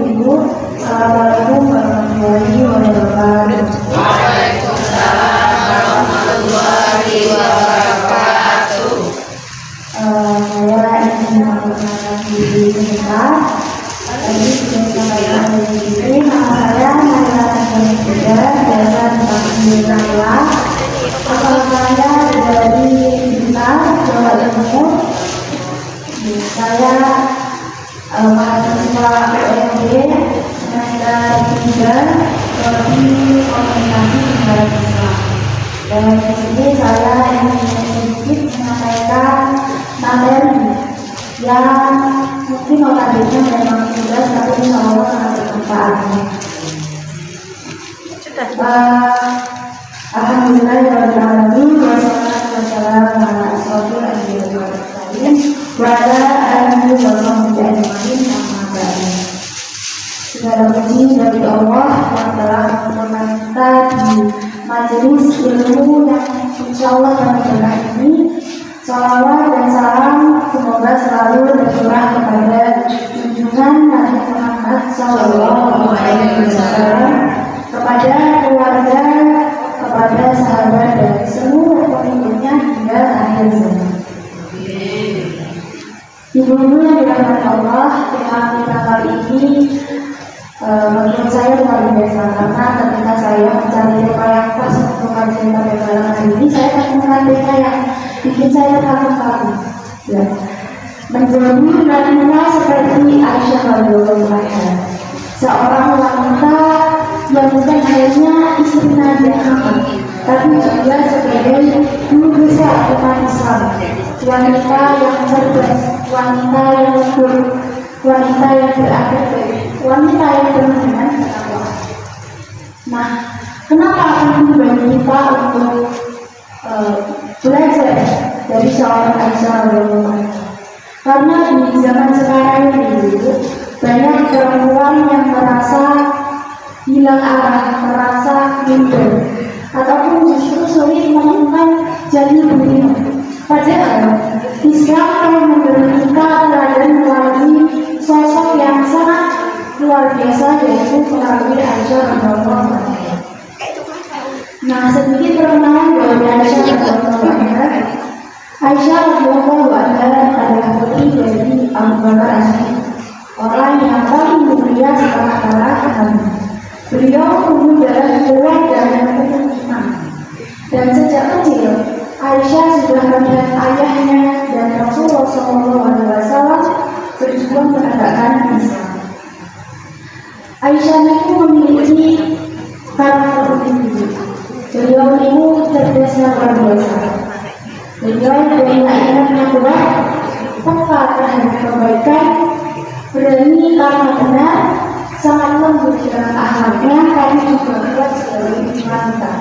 Ibu. Assalamualaikum warahmatullahi wabarakatuh. Waalaikumsalam warahmatullahi wabarakatuh. Saya ingin memperkenalkan diri kita. Tadi sudah disampaikan di sini. Nama saya Maria Tanjung dan Alhamdulillah. Asal saya dari Blitar, Jawa Timur. Saya mahasiswa UNJ semester 3 prodi komunikasi bahasa. Dan di sini saya ingin sedikit menyampaikan materi yang mungkin notabene memang sudah, tapi insya Allah sangat bermanfaat. Alhamdulillah ya rabbil alamin, wassalatu wassalamu ala asyrofil anbiya'i wal mursalin wa ala alihi wa sahbihi ajmain, amma ba'du. Segala puji bagi Allah yang telah mempertemukan kita di majelis ilmu yang insyaallah kami dengar ini. Salawat dan salam semoga selalu tercurah kepada junjungan Nabi Muhammad Sallallahu Alaihi Wasallam, kepada keluarga, kepada sahabat dan semua pengikutnya hingga akhir zaman. Ibu-ibu yang dirahmati Allah, tema kita kali ini menurut saya luar biasa, karena ketika saya mencari tema yang pas untuk kajian pada malam hari ini, saya temukan tema yang bikin saya kaget-kaget. Ya. Menjadi wanita seperti Aisyah radhiyallahu anha, seorang wanita yang bukan hanya istri Nabi Muhammad, tapi juga sebagai guru besar umat Islam, wanita yang cerdas, wanita yang lembut, wanita yang beradab, wanita yang penuh dengan takwa. Nah, kenapa penting bagi kita untuk belajar dari seorang Aisyah radhiyallahu anha? Karena di zaman sekarang ini banyak perempuan yang merasa hilang arah, merasa minder, ataupun justru sulit menemukan jati diri. Padahal Islam telah memberi kita teladan melalui sosok yang sangat luar biasa, yaitu melalui Aisyah radhiyallahu anha. Nah, sedikit perkenalan dari Aisyah radhiyallahu anha. Aisyah radhiyallahu anha adalah putri dari Abu Bakar As-Siddiq, orang yang paling mulia setelah para nabi. Beliau tumbuh dalam keluarga yang penuh iman, dan sejak kecil Aisyah sudah melihat ayahnya dan Rasulullah SAW berjuang menegakkan Islam. Aisyah itu memiliki karakter unik. Beliau itu cerdasnya luar biasa. Beliau punya keinginan yang kuat, peka terhadap kebaikan, berani karena benar, sangat lembut dalam akhlaknya, tapi juga kuat sebagai wanita.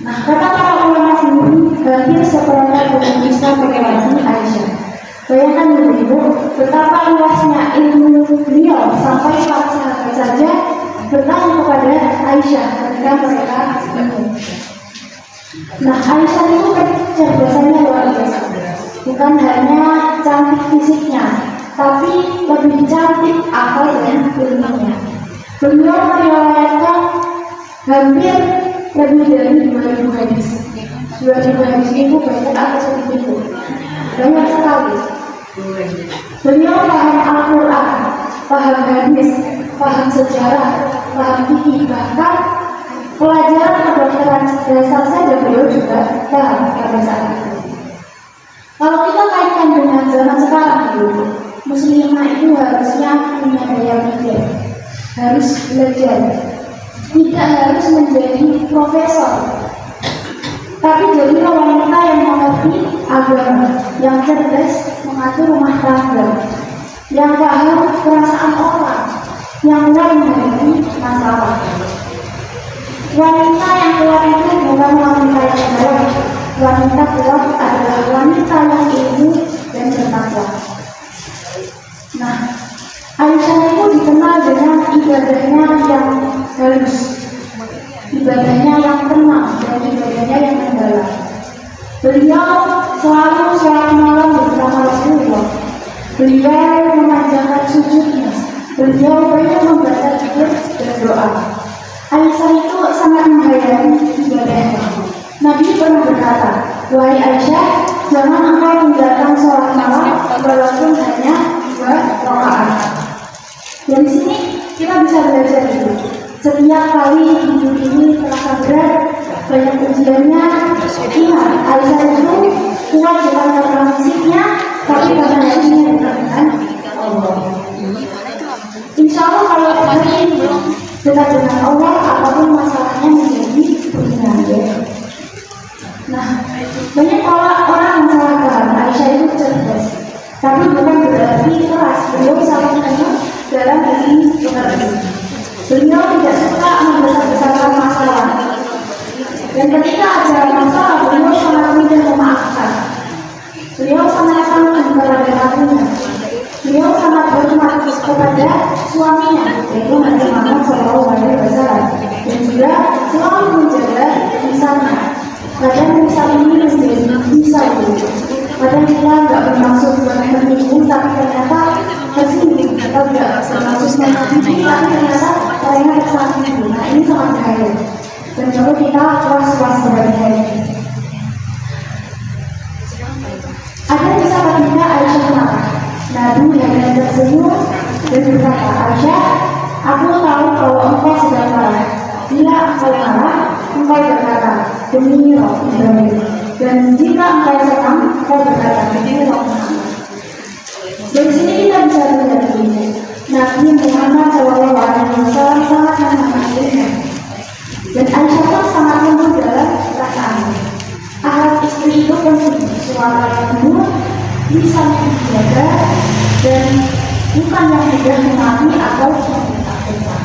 Nah, kata para ulama sendiri, hampir seperempat umat Islam melewati Aisyah. Bayangkan ibu, betapa luasnya ilmu beliau sampai para sahabat saja bertanya kepada Aisyah ketika mereka bingung. Nah, Aisyah itu kecerdasannya luar biasa. Bukan hanya cantik fisiknya, tapi lebih cantik akal dan ilmunya. Beliau meriwayatkan hampir lebih dari 2000 hadis. 2000 hadis itu banyak atau sedikit? Banyak sekali. Beliau paham Al-Quran, paham hadis, paham sejarah, paham fikih, bahkan pelajaran kedokteran dasar saja beliau juga paham pada saat itu. Kalau kita kaitkan dengan zaman sekarang dulu, muslimah itu harusnya punya daya pikir, harus belajar, tidak harus menjadi profesor, tapi jadilah wanita yang mengerti agama, yang cerdas mengatur rumah tangga, yang paham perasaan orang, yang mulai menghadapi masalah. Wanita yang kuat itu bukan wanita yang baik. Wanita kuat adalah wanita yang ilmu dan bertakwa. Nah, Aisyah itu dikenal dengan ibadahnya yang halus, ibadahnya yang tenang, dan ibadahnya yang mendalam. Beliau selalu sholat malam bersama Rasulullah. Beliau memanjangkan sujudnya Beliau banyak membaca zikir dan doa. Aisyah itu sangat menghayati ibadahnya. Nabi pernah berkata, "Wahai Aisyah, jangan engkau tinggalkan sholat malam walaupun hanya 2 rakaat." Dari sini kita bisa belajar itu. Setiap kali hidup ini terasa berat, banyak ujiannya, ingat Aisyah itu kuat bukan karena fisiknya, tapi karena hatinya dengan Allah. Insya Allah kalau hari ini dekat dengan Allah, apapun masalahnya menjadi ringan. Nah, banyak orang yang salah paham Aisyah itu cerdas, tapi bukan berarti keras. Beliau sangat tenang dalam diri mengerti. Beliau tidak suka membesar-besarkan masalah, dan ketika ada masalah beliau sangat mudah memaafkan. Beliau sangat santun kepada hatinya. Beliau sangat hormat kepada suaminya, yaitu Nabi Muhammad SAW, dan juga selalu menjaga lisannya. Kadang lisan ini menjadi misal itu. Kadang kita nggak bermaksud buat menyinggung, tapi ternyata tersinggung. Kita nggak bermaksud menyakiti, tapi ternyata karena tersakiti. Nah, ini sangat bahaya. Dan perlu kita was-was berhati-hati. Ada kisah ketika Aisyah marah. Nabi hanya tersenyum dan berkata, "Aisyah, aku tahu kalau engkau sedang marah. Bila engkau marah, engkau berkata, demi Roh Ibrahim. Dan jika engkau senang, engkau berkata, demi Roh Muhammad." Dari sini kita bisa melihat ini. Nabi Muhammad SAW sangat menghormatinya. Dan Aisyah pun sangat lembut dalam perasaannya. Akhlak istri itu penting, suara yang lembut, lisan yang dijaga, dan bukan yang mudah memaki atau membentak-bentak.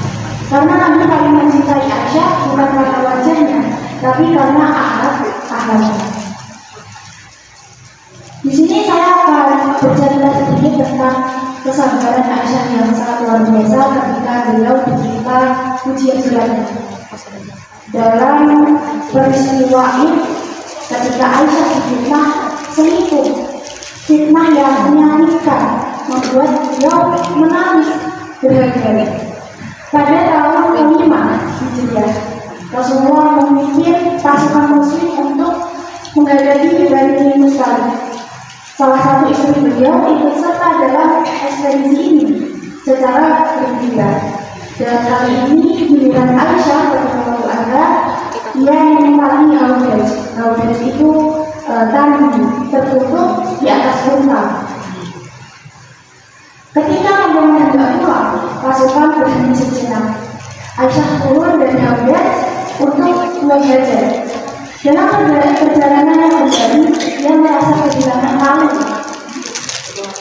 Karena Nabi paling mencintai Aisyah bukan karena wajahnya, tapi karena akhlaknya. Di sini saya akan bercerita sedikit tentang kesabaran Aisyah yang sangat luar biasa ketika beliau ditimpa ujian berat. Dalam peristiwa ini, ketika Aisyah difitnah selingkuh, fitnah yang menyakitkan, membuat beliau menangis berhari-hari. Pada tahun ke-5 Hijriah, Rasulullah memimpin pasukan muslim untuk menghadapi Bani Mustalik. Salah satu istri beliau ikut serta dalam ekspedisi ini secara bergiliran. Dan kali ini giliran Aisyah radhiyallahu anha yang menempati Haudaj. Haudaj itu tanding tertutup di atas unta. Ketika rombongan hendak pulang, pasukan berhenti sejenak. Aisyah turun dari Haudaj untuk belajar. Dalam perjalanan yang terjadi, dia merasa kehilangan kalung.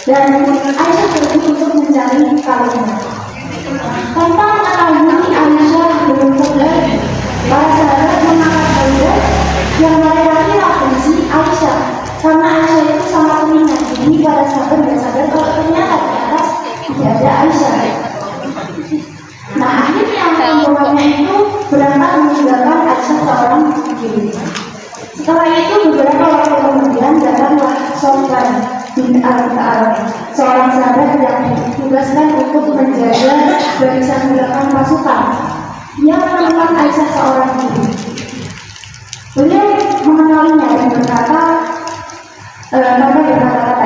Dan Aisyah pergi untuk mencari kalungnya. Tanpa mengetahui Aisyah belum kembali, para sahabat mengangkat Haudaj yang mereka kondisi Aisyah, karena Aisyah itu sangat ringan. Jadi para sahabat dan sadar kalau ternyata di atas tidak ada Aisyah. Nah, akhirnya rombongannya itu berangkat meninggalkan Aisyah seorang diri. Setelah itu beberapa waktu kemudian datanglah Sofyan bin Al-Ta'arab, seorang sahabat yang ditugaskan untuk menjaga barisan belakang pasukan. Dia menemukan Aisyah seorang diri. Beliau mengenalinya dan berkata,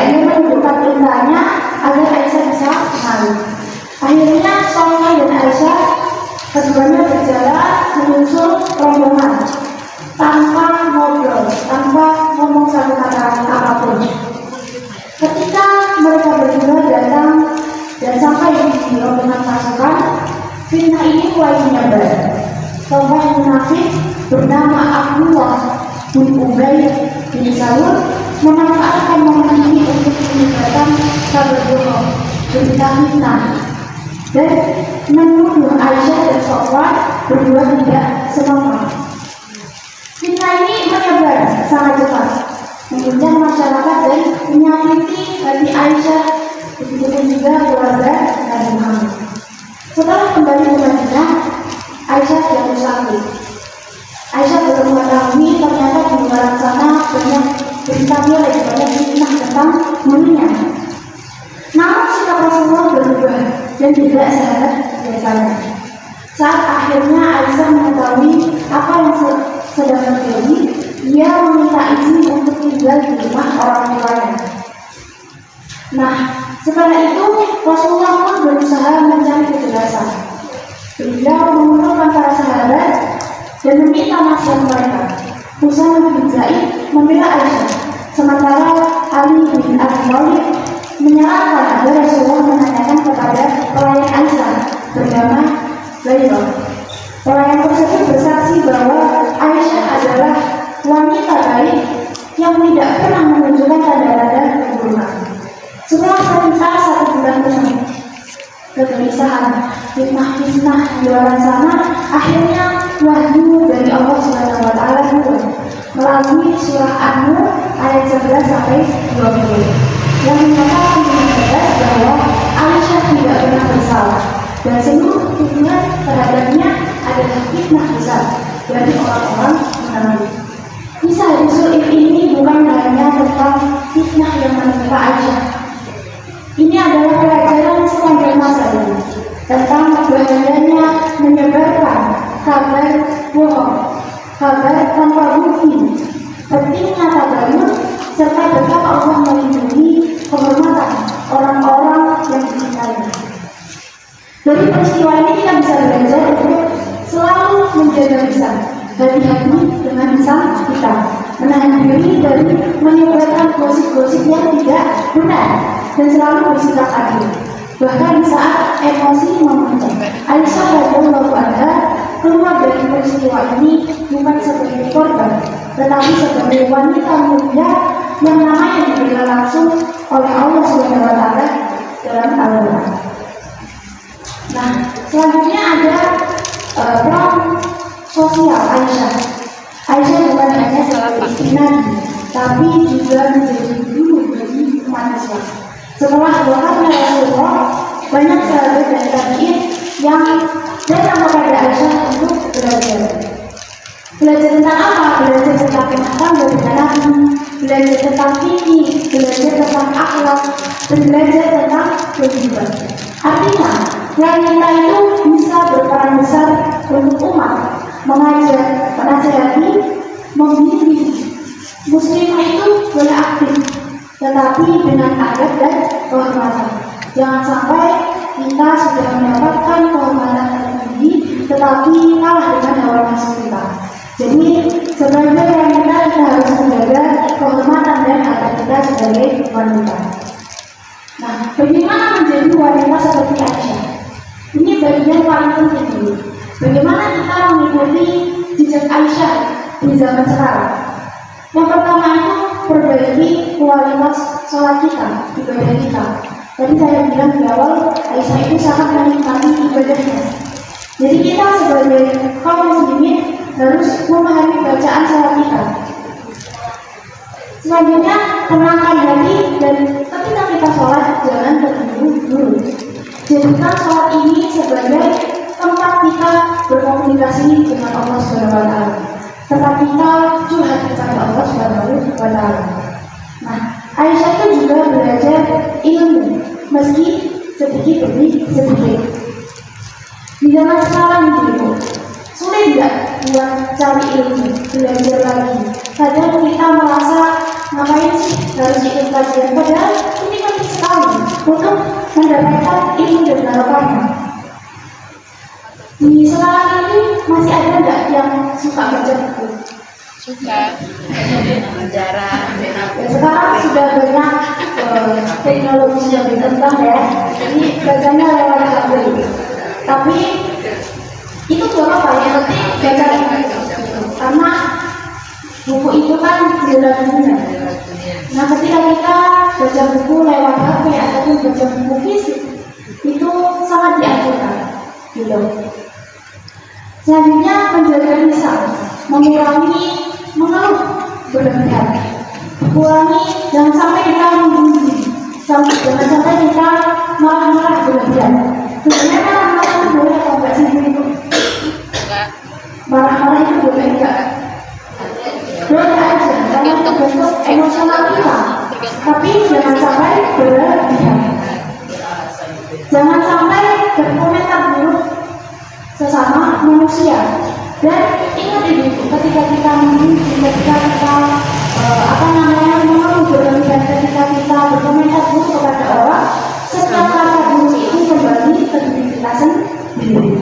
ia menunjukkan perintahnya agar Aisyah bisa mengalir. Akhirnya Sofyan dan Aisyah keduanya berjalan menyusul rombongan tanpa ngobrol, tanpa ngomong satu kata apapun. Ketika mereka berdua datang dan sampai di rombongan pasukan, fitnah ini mulai menyebar. Seorang munafik bernama Abdullah bin Ubay bin Salul memanfaatkan momen ini untuk menyebarkan kabar bohong, berita fitnah, dan menuduh Aisyah dan Sofwan berdua tidak senonoh. Fitnah ini menyebar sangat cepat, mengguncang masyarakat dan menyakiti hati Aisyah, begitu juga keluarga Nabi Muhammad. Setelah kembali ke Madinah, Aisyah jatuh sakit. Aisyah baru mengetahui ternyata di luar sana banyak berita milik, banyak fitnah tentang dirinya. Namun sikap Rasulullah berubah. dan tidak sehat biasanya. Saat akhirnya Aisyah mengetahui apa yang sedang terjadi, ia meminta izin untuk tinggal di rumah orang tuanya. Nah, setelah itu Rasulullah pun berusaha mencari kejelasan. Beliau mengumpulkan para sahabat dan meminta nasihat mereka. Usaimah bin Zaid membela Aisyah, sementara Ali bin Abi Thalib menyarankan agar Rasulullah menanyakan kepada pelayan Aisyah bernama Zainab. Pelayan tersebut bersaksi bahwa Aisyah adalah wanita baik yang tidak pernah menunjukkan tanda-tanda keburukan. Setelah cerita 1 bulan penuh kegelisahan, fitnah-fitnah di luar sana, akhirnya wahyu dari Allah SWT turun melalui surah An-Nur ayat 11 sampai 20 yang menyatakan dengan tegas bahwa Aisyah tidak pernah bersalah dan seluruh tuduhan terhadapnya adalah fitnah besar dari orang-orang munafik. Kisah Yusuf ini bukan hanya tentang fitnah yang menimpa Aisyah. Ini adalah pelajaran sepanjang masa ini tentang bahayanya menyebarkan kabar bohong, kabar tanpa bukti, pentingnya tabayun, serta betapa Allah melindungi kehormatan orang-orang yang dicintainya. Dari peristiwa ini kita bisa belajar untuk selalu menjaga lisan, hati-hati dengan lisan kita, menahan diri dari menyebarkan gosip-gosip yang tidak benar dan selalu bersikap adil. Bahkan di saat emosi memuncak, Aisyah radhiyallahu anha keluar dari peristiwa ini bukan sebagai korban, tetapi sebagai wanita mulia yang namanya dibela langsung oleh Allah SWT dalam Al-Quran. Nah, selanjutnya ada peran sosial Aisyah. Aisyah bukan hanya sebagai istri Nabi, tapi juga menjadi guru bagi umat Islam. Setelah wafatnya Rasulullah, banyak sahabat dan tabi'in yang datang kepada Aisyah untuk belajar. Belajar tentang apa? Belajar tentang kenakalan dari Nabi, belajar tentang fikih, belajar tentang akhlak, dan belajar tentang kehidupan. Artinya, wanita itu bisa berperan besar untuk umat, mengajar, menasihati, membimbing. Muslimah itu boleh aktif, tetapi dengan adab dan kehormatan. Jangan sampai kita sudah mendapatkan kehormatan tertinggi, tetapi kalah dengan hawa nafsu kita. Jadi sebagai wanita kita harus menjaga kehormatan dan adab kita sebagai wanita. Nah, bagaimana menjadi wanita seperti Aisyah? Ini bagian paling penting dulu. Bagaimana kita mengikuti jejak Aisyah di zaman sekarang? Yang pertama itu perbaiki kualitas sholat kita, ibadah kita. Tadi saya bilang di awal, Aisyah itu sangat menikmati ibadahnya. Jadi kita sebagai kaum muslimin harus memahami bacaan sholat kita. Selanjutnya, tenangkan hati dan ketika kita sholat jangan terburu dulu. Jadikan sholat ini sebagai tempat kita berkomunikasi dengan Allah SWT. Tempat kita curhat kepada Allah SWT. Nah, Aisyah itu juga belajar ilmu, meski sedikit demi sedikit. Di zaman sekarang itu sulit tidak buat cari ilmu, belajar lagi. Kadang kita merasa ngapain sih harus ikut kajian, padahal ini penting sekali untuk mendapatkan ilmu dan barokahnya. Di sekarang ini masih ada nggak yang suka baca buku? Suka jarang. Ya, sekarang sudah banyak teknologi yang berkembang ya, jadi bacanya lewat HP. Tapi itu gak apa yang penting baca buku, karena buku itu kan jendela dunia. Nah, ketika kita baca buku lewat HP ataupun baca buku fisik, itu sangat dianjurkan, gitu. Selanjutnya menjaga lisan, mengurangi mengeluh berlebihan, kurangi jangan sampai kita membenci, jangan sampai kita marah-marah berlebihan. Sebenarnya marah-marah itu boleh atau enggak sih itu? Marah-marah itu boleh enggak? Boleh aja, karena itu bentuk emosional kita. Tapi jangan sampai berlebihan. Jangan sampai manusia. Dan ingat ibu, ketika kita memimpin, ketika kita mengundurkan dan ketika kita berkomentar buruk kepada orang, setiap kata buruk itu kembali ke diri kita sendiri.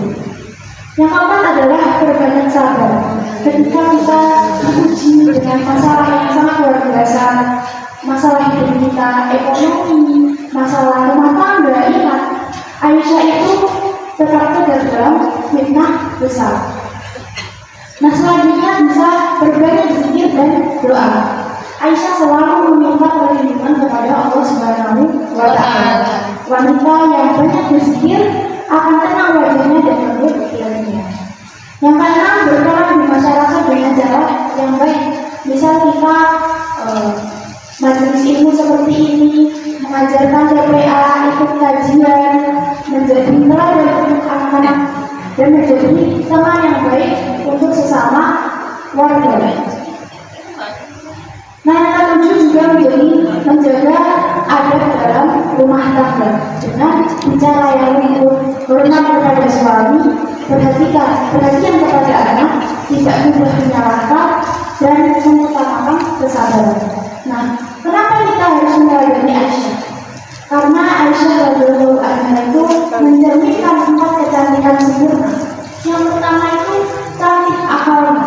Yang keempat adalah berbanyak sabar. Ketika kita diuji dengan masalah yang sangat luar biasa, masalah hidup kita, ekonomi, masalah rumah tangga, ingat, Aisyah itu tetap tegar dalam fitnah besar. Nah, selanjutnya bisa berbanyak zikir dan doa. Aisyah selalu meminta perlindungan kepada Allah Subhanahu wa Ta'ala. Wanita yang banyak berzikir akan tenang wajahnya dan lembut pikirannya. Yang keenam, berperan di masyarakat dengan cara yang baik. Misal kita majelis ilmu seperti ini, mengajarkan TPA, ikut kajian, menjadi teladan untuk anak-anak dan menjadi teman yang baik untuk sesama warga. Nah, yang ketujuh juga menjaga adab dalam rumah tangga dengan bicara yang lembut, hormat kepada suami, perhatian kepada anak, tidak mudah menyalahkan dan mengutamakan kesabaran. Nah, kenapa kita harus melayani Aisyah? Karena Aisyah radhiyallahu anha itu mencerminkan 4 kecantikan sempurna. Yang pertama itu cantik akalnya,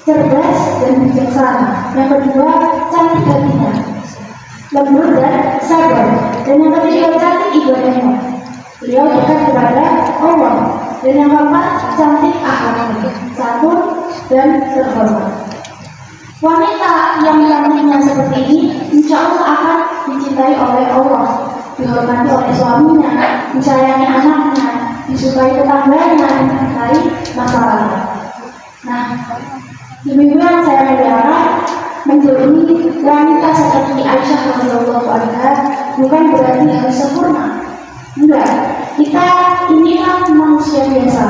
cerdas dan bijaksana. Yang kedua, cantik hatinya, lembut dan sabar. Dan yang ketiga, cantik ibadahnya. Beliau dekat kepada Allah. Dan yang keempat, cantik akhlaknya, santun dan terhormat. Wanita yang cantiknya seperti ini, insya Allah akan dicintai oleh Allah, dihormati oleh suaminya, disayangi anaknya, disukai tetangganya, dan dicintai masalahnya. Nah, ibu-ibu yang saya pelihara, menjadi wanita seperti Aisyah radhiyallahu anha bukan berarti harus sempurna. Enggak, kita ini kan manusia biasa.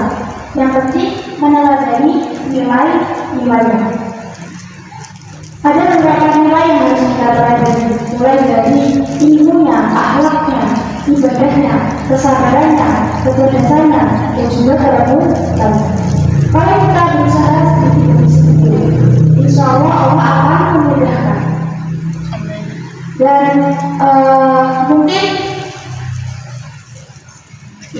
Yang penting meneladani nilai-nilainya. Ada beberapa nilai yang harus kita pelajari, mulai dari ilmunya, akhlaknya, ibadahnya, kesabarannya, kecerdasannya, dan juga kelembutan. Kalau kita berusaha sedikit-sedikit, insya Allah Allah akan memudahkan. Dan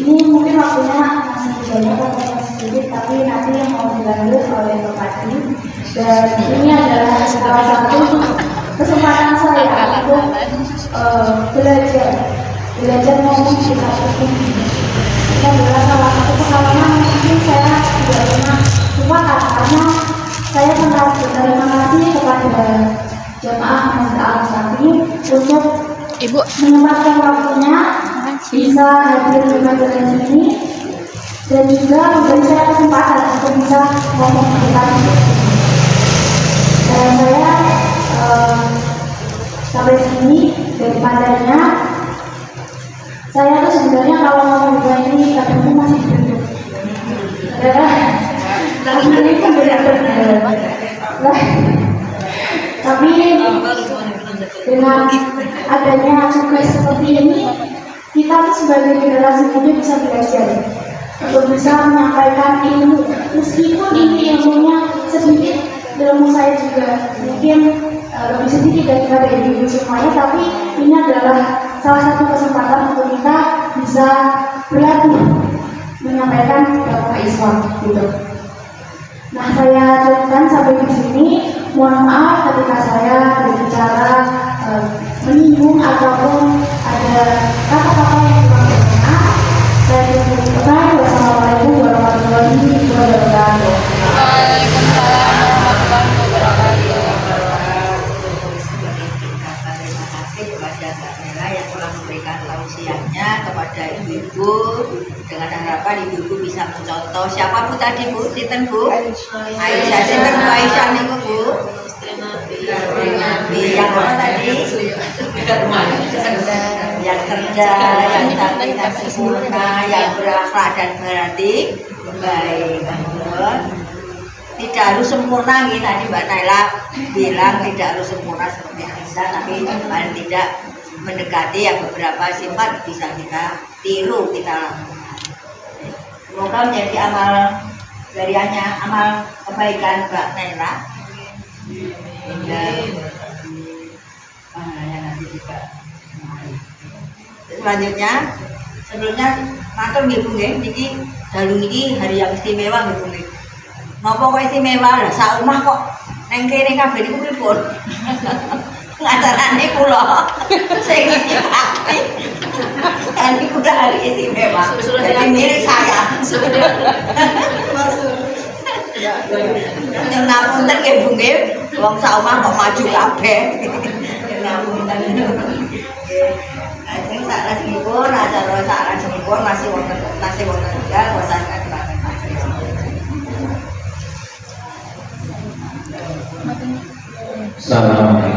mungkin waktunya masih banyak atau sedikit, tapi nanti yang mau dilanjut oleh Pak Adi. Dan ini adalah salah satu kesempatan saya untuk belajar ngomong di depan. Ini adalah salah satu pengalaman yang mungkin saya tidak pernah lupakan, karena saya sangat berterima kasih kepada jemaah Masjid Al-Mustafi untuk menyempatkan waktunya bisa hadir di majelis ini dan juga memberi saya kesempatan untuk bisa ngomong di depan. Dan saya sampai sini daripadanya saya tuh sebenarnya kalau ngomong di ini kadang masih duduk. Karena ini kan benar-benar. Tapi dengan adanya tugas seperti ini, kita tuh sebagai generasi muda bisa belajar untuk bisa menyampaikan ilmu. Meskipun ini ilmunya sedikit, ilmu saya juga mungkin lebih sedikit daripada ibu-ibu semuanya, tapi ini adalah salah satu kesempatan untuk kita bisa berlatih menyampaikan dakwah Islam gitu. Nah, saya cukupkan sampai di sini. Mohon maaf ketika saya berbicara menyinggung ataupun ada kata-kata yang kurang berkenan. Saya cukupkan. Wassalamualaikum warahmatullahi wabarakatuh. Waalaikumsalam warahmatullahi wabarakatuh. Terima kasih kepada Mbak Mela yang telah memberikan tausiahnya kepada ibu-ibu, dengan harapan ibu-ibu bisa mencontoh. Siapa Bu tadi Bu? Sinten Bu? Aisyah. Sinten Bu Aisyah niku Bu? Istri Nabi. Yang apa tadi? Yang kerja, yang cantik dan sempurna, yang berakhlak dan berarti baik. Tidak harus sempurna nih, tadi Mbak Naila bilang tidak harus sempurna seperti Aisyah, tapi paling tidak mendekati yang beberapa sifat bisa kita tiru, kita lakukan. Semoga menjadi amal jariahnya, amal kebaikan Mbak Naila. Hingga pahalanya nanti juga. Selanjutnya, sebelumnya matur nggih Bu nggih, niki dalu niki hari yang istimewa nggih Bu nggih. Napa kok istimewa? Lah sak omah kok neng kene kabeh niku pripun? Ngajarane kula sing iki kan iku hari istimewa. Jadi mirip saya. Yang ngapunten nggih Bu nggih, wong sak omah kok maju kabeh. Yang ngapunten. Sing sak rasipun acara sak rasipun masih wonten wekdal bosan kadhaken majelis. Assalamualaikum